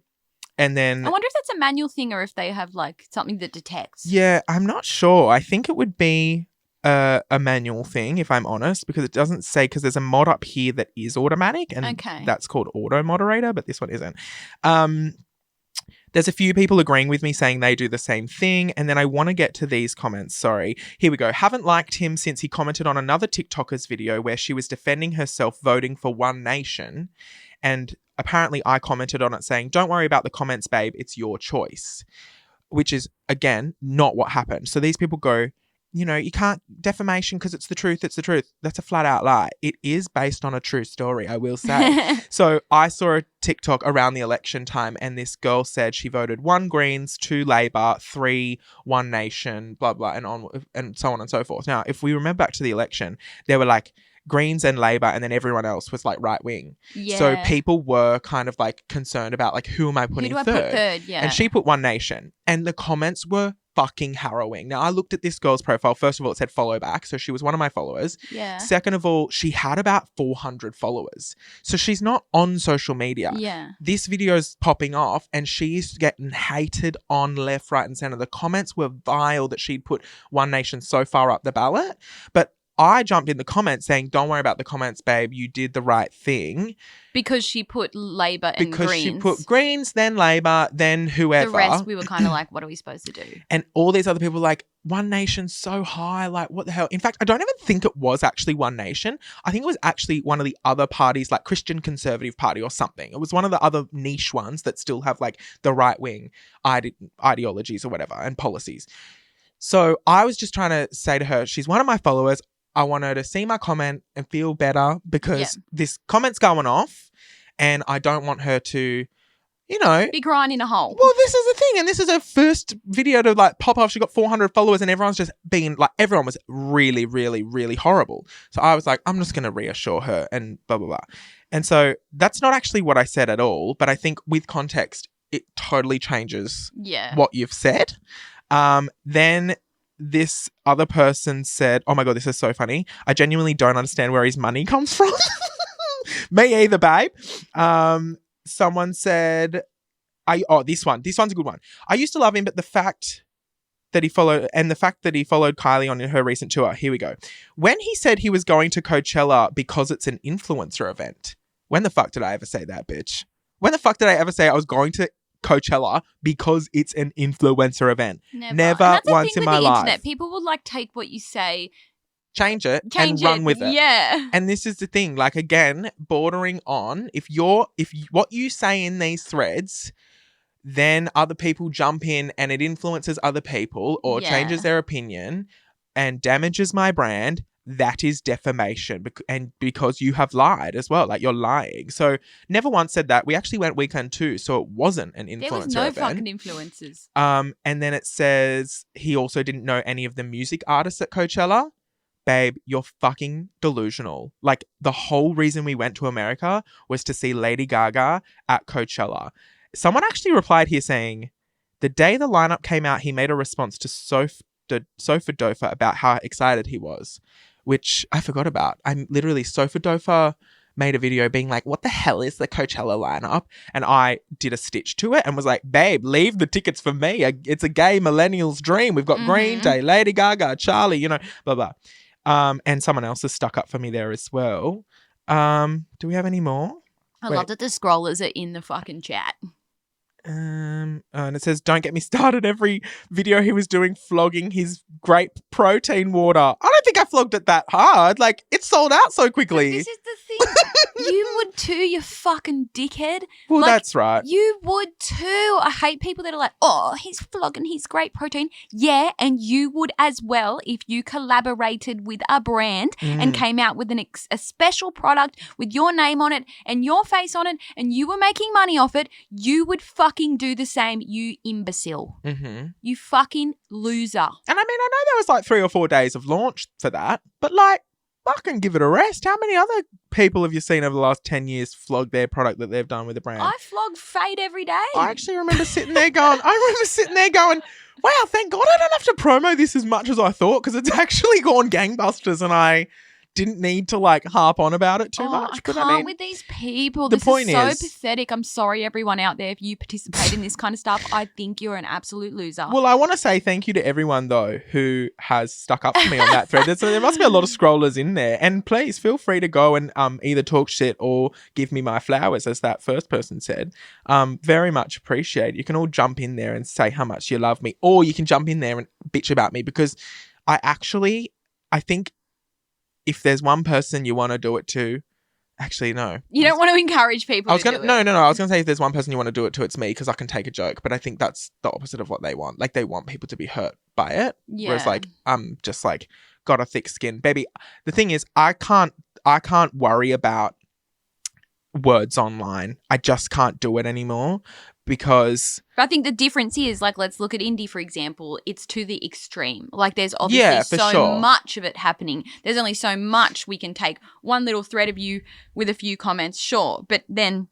And then I wonder if that's a manual thing or if they have like something that detects. Yeah, I'm not sure. I think it would be a manual thing, if I'm honest, because it doesn't say, because there's a mod up here that is automatic and that's called auto moderator, but this one isn't. There's a few people agreeing with me saying they do the same thing. And then I want to get to these comments. Sorry. Here we go. Haven't liked him since he commented on another TikToker's video where she was defending herself voting for One Nation. And apparently I commented on it saying, don't worry about the comments, babe. It's your choice. Which is, again, not what happened. So these people go, you can't defamation because it's the truth. It's the truth. That's a flat out lie. It is based on a true story, I will say. So I saw a TikTok around the election time and this girl said she voted 1 Greens, 2 Labor, 3 One Nation, blah, blah, and so on and so forth. Now, if we remember back to the election, there were like Greens and Labor and then everyone else was like right wing. Yeah. So people were kind of like concerned about like who am I putting third? Put third? Yeah. And she put One Nation and the comments were fucking harrowing. Now, I looked at this girl's profile. First of all, it said follow back. So she was one of my followers. Yeah. Second of all, she had about 400 followers. So she's not on social media. Yeah. This video's popping off and she's getting hated on left, right and center. The comments were vile that she'd put One Nation so far up the ballot. But I jumped in the comments saying, don't worry about the comments, babe. You did the right thing. Because she put Labor and Because Greens. she put Greens, then Labor, then whoever. The rest, we were kind of like, what are we supposed to do? And all these other people were like, One Nation's so high. Like, what the hell? In fact, I don't even think it was actually One Nation. I think it was actually one of the other parties, like Christian Conservative Party or something. It was one of the other niche ones that still have like the right-wing ideologies or whatever and policies. So I was just trying to say to her, she's one of my followers. I want her to see my comment and feel better because this comment's going off and I don't want her to, be crying in a hole. Well, this is the thing. And this is her first video to like pop off. She got 400 followers and everyone's just being like, everyone was really, really, really horrible. So I was like, I'm just going to reassure her and blah, blah, blah. And so that's not actually what I said at all. But I think with context, it totally changes what you've said. Then this other person said, oh my God, this is so funny. I genuinely don't understand where his money comes from. Me either, babe. Someone said, this one's a good one. I used to love him, but the fact that he followed Kylie on her recent tour. Here we go. When he said he was going to Coachella because it's an influencer event. When the fuck did I ever say that, bitch? When the fuck did I ever say I was going to Coachella because it's an influencer event? Never once in my life. Internet. People will like take what you say, change it and run with it. Yeah. And this is the thing, like again, bordering on if what you say in these threads, then other people jump in and it influences other people or changes their opinion and damages my brand. That is defamation and because you have lied as well, like you're lying. So never once said that. We actually went weekend 2, so it wasn't an influencer event. There was no event. fucking influencers. And then it says he also didn't know any of the music artists at Coachella. Babe, you're fucking delusional. Like the whole reason we went to America was to see Lady Gaga at Coachella. Someone actually replied here saying, the day the lineup came out, he made a response to Sofa Dofa about how excited he was, which I forgot about. I'm literally, Sofa Dofa made a video being like, what the hell is the Coachella lineup? And I did a stitch to it and was like, babe, leave the tickets for me. It's a gay millennial's dream. We've got Green Day, Lady Gaga, Charlie, blah, blah. And someone else has stuck up for me there as well. Do we have any more? I love that the scrollers are in the fucking chat. And it says, don't get me started. Every video he was doing flogging his grape protein water. I don't think I flogged it that hard. Like, it sold out so quickly. But this is the thing. You would too, you fucking dickhead. Well, like, that's right. You would too. I hate people that are like, oh, he's flogging his grape protein. Yeah, and you would as well if you collaborated with a brand and came out with a special product with your name on it and your face on it and you were making money off it. You would fucking do the same, you imbecile. Mm-hmm. You fucking loser. And I mean, I know there was like 3 or 4 days of launch for that, but like, fucking give it a rest. How many other people have you seen over the last 10 years flog their product that they've done with the brand? I flog Fade every day. I actually remember sitting there going, wow, thank God I don't have to promo this as much as I thought because it's actually gone gangbusters and I didn't need to like harp on about it too much. I can't with these people. This is so pathetic. I'm sorry, everyone out there, if you participate in this kind of stuff. I think you're an absolute loser. Well, I want to say thank you to everyone though who has stuck up for me on that thread. So there must be a lot of scrollers in there, and please feel free to go and either talk shit or give me my flowers, as that first person said. Very much appreciate. You can all jump in there and say how much you love me, or you can jump in there and bitch about me because I think. If there's one person you want to do it to, Actually, no. You don't want to encourage people I was gonna to do it. No. I was gonna say if there's one person you want to do it to, it's me because I can take a joke. But I think that's the opposite of what they want. Like they want people to be hurt by it. Yeah. Whereas like I'm just like got a thick skin, baby. The thing is, I can't worry about words online. I just can't do it anymore because. But I think the difference is, like, let's look at Indy, for example. It's to the extreme. Like, there's obviously much of it happening. There's only so much we can take. One little thread of you with a few comments, sure. But then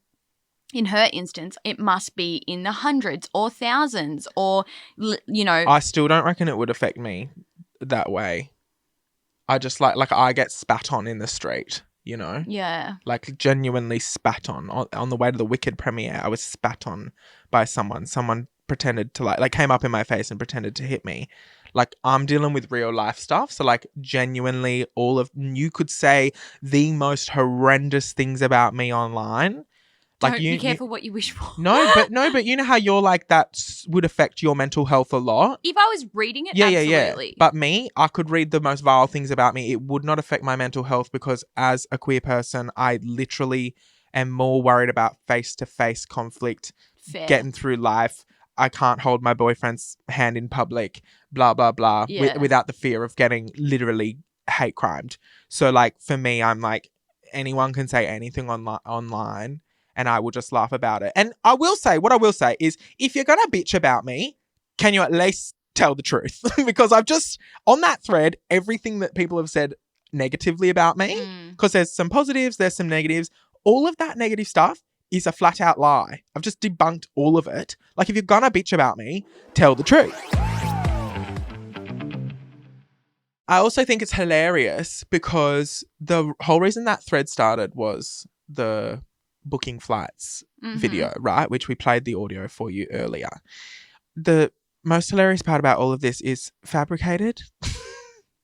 in her instance, it must be in the hundreds or thousands or, you know. I still don't reckon it would affect me that way. I just like I get spat on in the street. You know? Yeah. Like genuinely spat on the way to the Wicked premiere. I was spat on by someone. Someone pretended to like came up in my face and pretended to hit me. Like I'm dealing with real life stuff. So like genuinely you could say the most horrendous things about me online. Like Don't be careful what you wish for. No, but you know how you're like that would affect your mental health a lot? If I was reading it, absolutely. Yeah. But me, I could read the most vile things about me. It would not affect my mental health because as a queer person, I literally am more worried about face-to-face conflict, getting through life. I can't hold my boyfriend's hand in public, blah, blah, blah, without the fear of getting literally hate crimed. So like for me, I'm like, anyone can say anything online. And I will just laugh about it. And what I will say is, if you're going to bitch about me, can you at least tell the truth? Because I've just, on that thread, everything that people have said negatively about me, because there's some positives, there's some negatives. All of that negative stuff is a flat out lie. I've just debunked all of it. Like, if you're going to bitch about me, tell the truth. I also think it's hilarious because the whole reason that thread started was the booking flights video, right? Which we played the audio for you earlier. The most hilarious part about all of this is fabricated.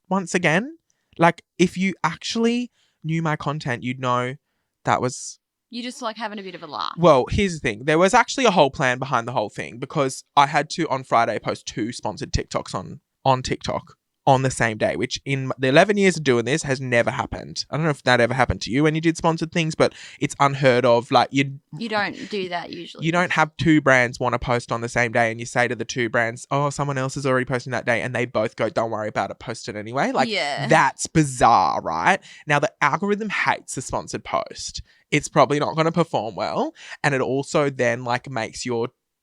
Once again, like if you actually knew my content, you'd know that was... You just like having a bit of a laugh. Well, here's the thing. There was actually a whole plan behind the whole thing because I had to, on Friday, post 2 sponsored TikToks on TikTok on the same day, which in the 11 years of doing this has never happened. I don't know if that ever happened to you when you did sponsored things, but it's unheard of. Like you don't do that usually. You don't have 2 brands want to post on the same day and you say to the 2 brands, oh, someone else is already posting that day, and they both go, don't worry about it, post it anyway. Like that's bizarre, right? Now the algorithm hates a sponsored post. It's probably not going to perform well, and it also then like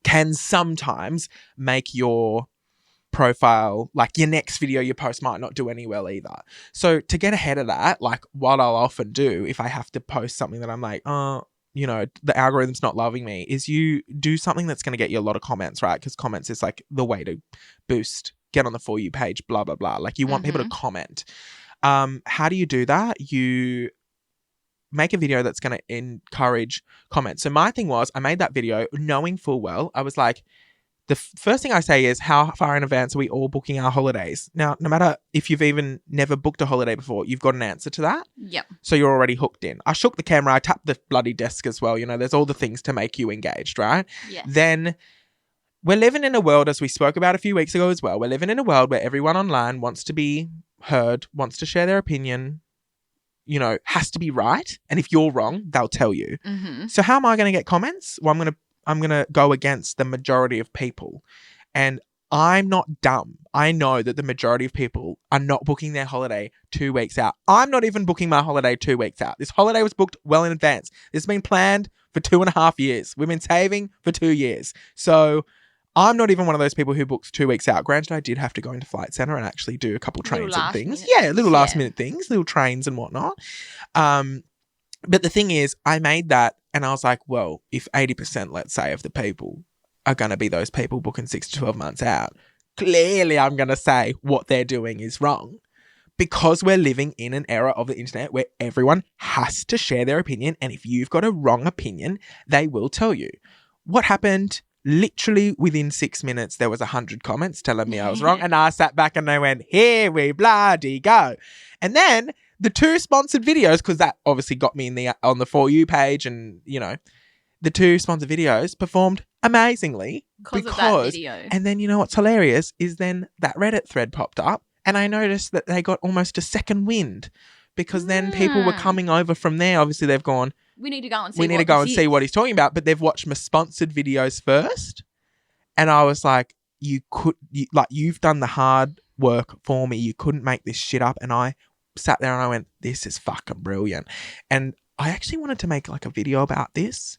can sometimes make your profile, like your next video you post might not do any well either. So to get ahead of that, like what I'll often do if I have to post something that I'm like, oh, you know, the algorithm's not loving me, is you do something that's going to get you a lot of comments, right? Because comments is like the way to get on the For You page, blah, blah, blah. Like you want people to comment. How do you do that? You make a video that's going to encourage comments. So my thing was, I made that video knowing full well, I was like, the first thing I say is, how far in advance are we all booking our holidays? Now, no matter if you've even never booked a holiday before, you've got an answer to that. Yep. So you're already hooked in. I shook the camera. I tapped the bloody desk as well. You know, there's all the things to make you engaged, right? Yeah. Then we're living in a world, as we spoke about a few weeks ago as well, we're living in a world where everyone online wants to be heard, wants to share their opinion, you know, has to be right. And if you're wrong, they'll tell you. So how am I going to get comments? Well, I'm going to go against the majority of people. And I'm not dumb. I know that the majority of people are not booking their holiday 2 weeks out. I'm not even booking my holiday 2 weeks out. This holiday was booked well in advance. This has been planned for 2.5 years. We've been saving for 2 years. So I'm not even one of those people who books 2 weeks out. Granted, I did have to go into Flight Centre and actually do a couple trains and things. Yeah, little last minute things, little trains and whatnot. But the thing is, I made that and I was like, well, if 80%, let's say, of the people are going to be those people booking 6 to 12 months out, clearly I'm going to say what they're doing is wrong. Because we're living in an era of the internet where everyone has to share their opinion. And if you've got a wrong opinion, they will tell you. What happened? Literally within 6 minutes, there was 100 comments telling me I was wrong. And I sat back and they went, here we bloody go. And then the 2 sponsored videos, because that obviously got me on the For You page, and, you know, the 2 sponsored videos performed amazingly. Because of that video. And then, you know what's hilarious is then that Reddit thread popped up and I noticed that they got almost a second wind because then people were coming over from there. Obviously, they've gone, we need to go and see see what he's talking about. But they've watched my sponsored videos first. And I was like, you've done the hard work for me. You couldn't make this shit up. And I sat there and I went, this is fucking brilliant. And I actually wanted to make like a video about this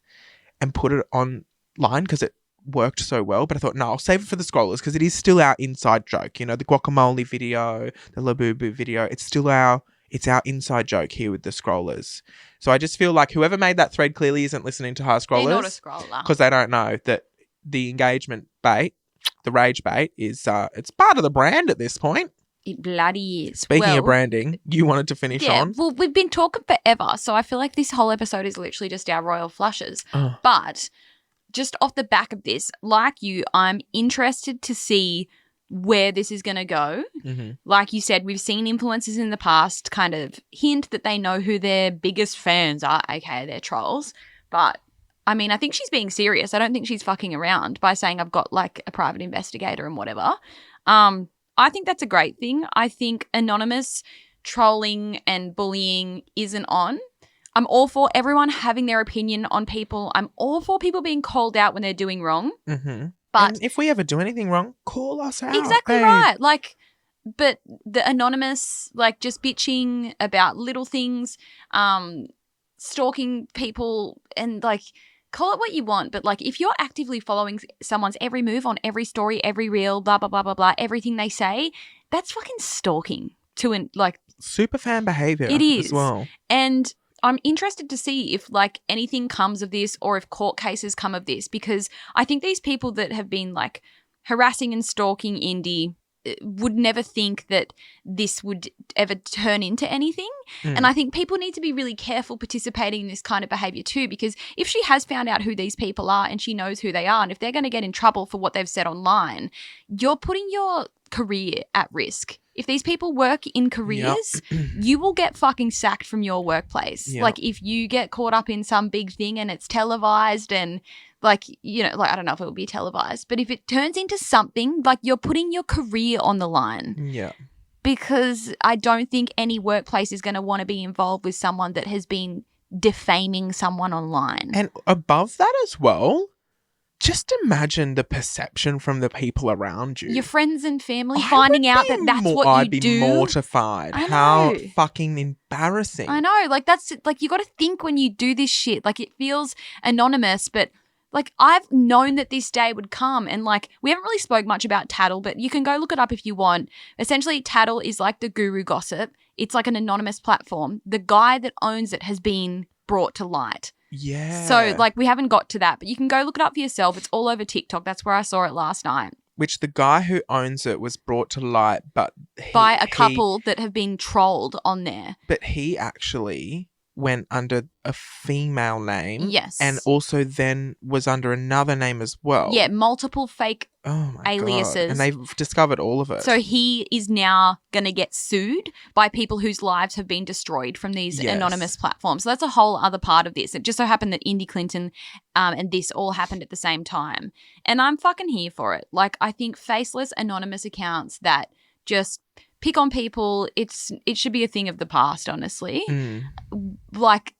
and put it online because it worked so well. But I thought, no, I'll save it for the scrollers because it is still our inside joke. You know, the guacamole video, the Labubu video, it's our inside joke here with the scrollers. So I just feel like whoever made that thread clearly isn't listening to her scrollers. They're not a scroller. Because they don't know that the engagement bait, the rage bait, is it's part of the brand at this point. It bloody is. Speaking of branding, you wanted to finish on? Well, we've been talking forever, so I feel like this whole episode is literally just our royal flushes. Oh. But just off the back of this, like you, I'm interested to see where this is going to go. Mm-hmm. Like you said, we've seen influencers in the past kind of hint that they know who their biggest fans are, aka their trolls. But I mean, I think she's being serious. I don't think she's fucking around by saying I've got like a private investigator and whatever. I think that's a great thing. I think anonymous trolling and bullying isn't on. I'm all for everyone having their opinion on people. I'm all for people being called out when they're doing wrong. Mm-hmm. But and if we ever do anything wrong, call us out. Exactly right. Like, but the anonymous, like just bitching about little things, stalking people and like, call it what you want, but like if you're actively following someone's every move on every story, every reel, blah, blah, blah, blah, blah, everything they say, that's fucking stalking like super fan behavior. It is. As well. And I'm interested to see if like anything comes of this or if court cases come of this, because I think these people that have been like harassing and stalking Indy would never think that this would ever turn into anything. And I think people need to be really careful participating in this kind of behavior too, because if she has found out who these people are and she knows who they are, and if they're going to get in trouble for what they've said online, you're putting your career at risk. If these people work in careers, you will get fucking sacked from your workplace. Yep. Like if you get caught up in some big thing and it's televised and like, you know, like I don't know if it will be televised, but if it turns into something, like you're putting your career on the line. Yeah. Because I don't think any workplace is going to want to be involved with someone that has been defaming someone online. And above that as well, just imagine the perception from the people around you. Your friends and family finding out that that's what I'd you be do. mortified. I know. How fucking embarrassing. I know. Like that's like you got to think when you do this shit. Like it feels anonymous, but like I've known that this day would come, and like we haven't really spoke much about Tattle, but you can go look it up if you want. Essentially, Tattle is like the guru gossip. It's like an anonymous platform. The guy that owns it has been brought to light. Yeah. So like we haven't got to that, but you can go look it up for yourself. It's all over TikTok. That's where I saw it last night. Which the guy who owns it was brought to light, but by a couple that have been trolled on there. But he actually went under a female name. Yes. And also then was under another name as well. Yeah, multiple fake aliases. God. And they've discovered all of it. So he is now going to get sued by people whose lives have been destroyed from these anonymous platforms. So that's a whole other part of this. It just so happened that Indy Clinton and this all happened at the same time. And I'm fucking here for it. Like, I think faceless anonymous accounts that just pick on people, it should be a thing of the past, honestly. Like,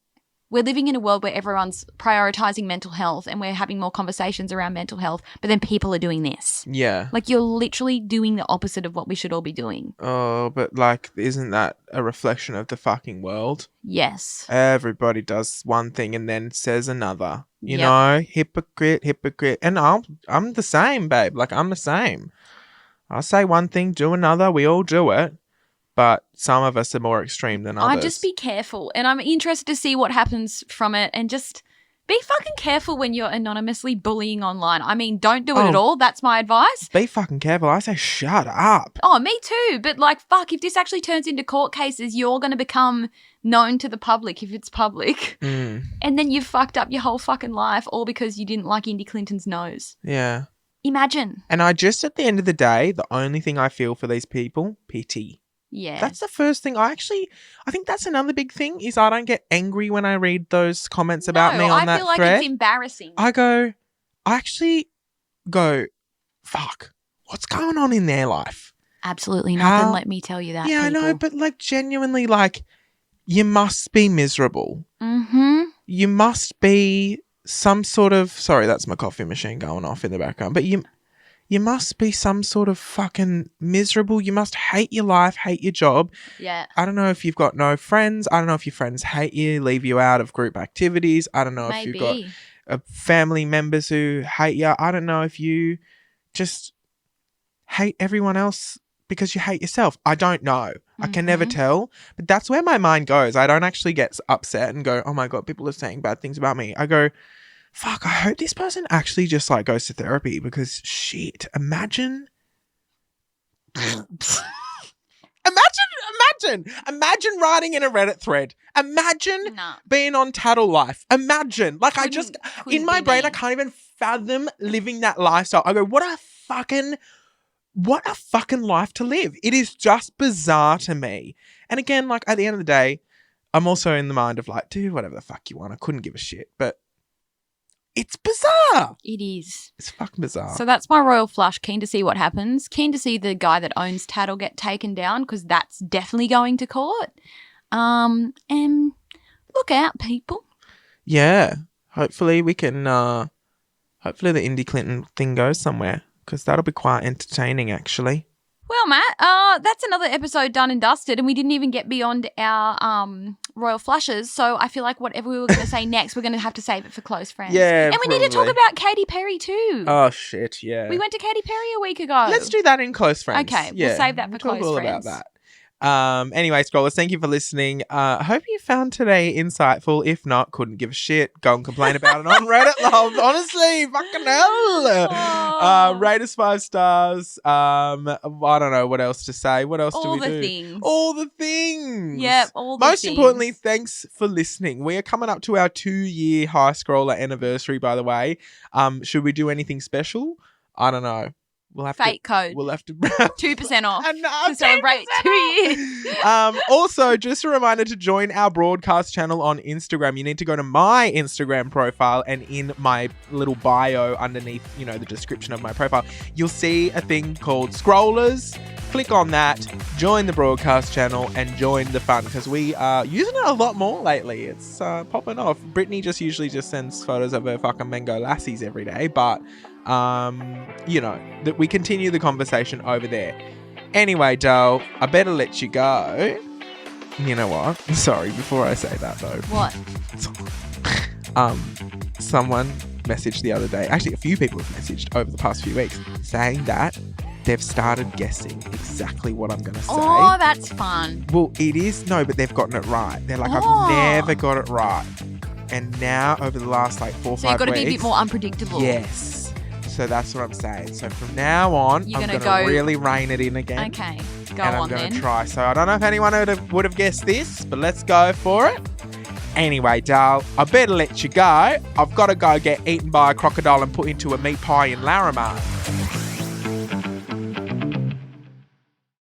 we're living in a world where everyone's prioritizing mental health and we're having more conversations around mental health, but then people are doing this. Yeah. Like, you're literally doing the opposite of what we should all be doing. Oh, but like, isn't that a reflection of the fucking world? Yes. Everybody does one thing and then says another. You know, hypocrite. And I'm the same, babe. Like, I'm the same. I say one thing, do another. We all do it. But some of us are more extreme than others. I just be careful. And I'm interested to see what happens from it. And just be fucking careful when you're anonymously bullying online. I mean, don't do it at all. That's my advice. Be fucking careful. I say shut up. Oh, me too. But like, fuck, if this actually turns into court cases, you're going to become known to the public if it's public. And then you've fucked up your whole fucking life all because you didn't like Indy Clinton's nose. Yeah. Imagine. And I just, at the end of the day, the only thing I feel for these people, pity. Yeah. That's the first thing. I think that's another big thing is I don't get angry when I read those comments about me on that thread. I feel like it's embarrassing. I actually go, fuck, what's going on in their life? Absolutely nothing, let me tell you that. Yeah, people. I know, but like genuinely, like you must be miserable. Mm-hmm. You must be some sort of... Sorry, that's my coffee machine going off in the background. But you must be some sort of fucking miserable. You must hate your life, hate your job. Yeah. I don't know if you've got no friends. I don't know if your friends hate you, leave you out of group activities. I don't know if you've got family members who hate you. I don't know if you just hate everyone else because you hate yourself. I don't know. I can never tell. But that's where my mind goes. I don't actually get upset and go, oh my God, people are saying bad things about me. I go, fuck, I hope this person actually just like goes to therapy because shit, imagine writing in a Reddit thread. Imagine being on Tattle Life. Imagine. Like couldn't in my brain, I can't even fathom living that lifestyle. I go, what a fucking life to live. It is just bizarre to me. And again, like at the end of the day, I'm also in the mind of like, do whatever the fuck you want. I couldn't give a shit. But it's bizarre. It is. It's fucking bizarre. So that's my royal flush. Keen to see what happens. Keen to see the guy that owns Tattle get taken down because that's definitely going to court. And look out, people. Yeah. Hopefully we can, hopefully the Indy Clinton thing goes somewhere because that'll be quite entertaining actually. Well, Matt, that's another episode done and dusted, and we didn't even get beyond our royal flushes. So I feel like whatever we were going to say next, we're going to have to save it for close friends. Yeah, and we need to talk about Katy Perry too. Oh shit, yeah. We went to Katy Perry a week ago. Let's do that in close friends. Okay, we'll save that for close all friends. About that. Anyway, scrollers, thank you for listening. I hope you found today insightful. If not, couldn't give a shit. Go and complain about it on Reddit, love. Honestly, fucking hell. Rate us 5 stars. I don't know what else to say. What else do we do? All the things. Yep, all the things. Most importantly, thanks for listening. We are coming up to our 2-year High Scroller anniversary, by the way. Should we do anything special? I don't know. We'll have code. We'll have to 2% off to celebrate 2 years. Also, just a reminder to join our broadcast channel on Instagram. You need to go to my Instagram profile, and in my little bio underneath, the description of my profile, you'll see a thing called Scrollers. Click on that, join the broadcast channel, and join the fun because we are using it a lot more lately. It's popping off. Brittney usually just sends photos of her fucking mango lassies every day, but that we continue the conversation over there. Anyway, doll, I better let you go. You know what? Sorry, before I say that though. What? Someone messaged the other day. Actually, a few people have messaged over the past few weeks saying that they've started guessing exactly what I'm going to say. Oh, that's fun. Well, it is. No, but they've gotten it right. They're like, I've never got it right. And now, over the last 4 or 5 weeks. So you've got to be a bit more unpredictable. Yes. So that's what I'm saying. So from now on, I'm going to really rein it in again. Okay, and I'm going to try. So I don't know if anyone would have guessed this, but let's go for it. Anyway, doll, I better let you go. I've got to go get eaten by a crocodile and put into a meat pie in Larrimah.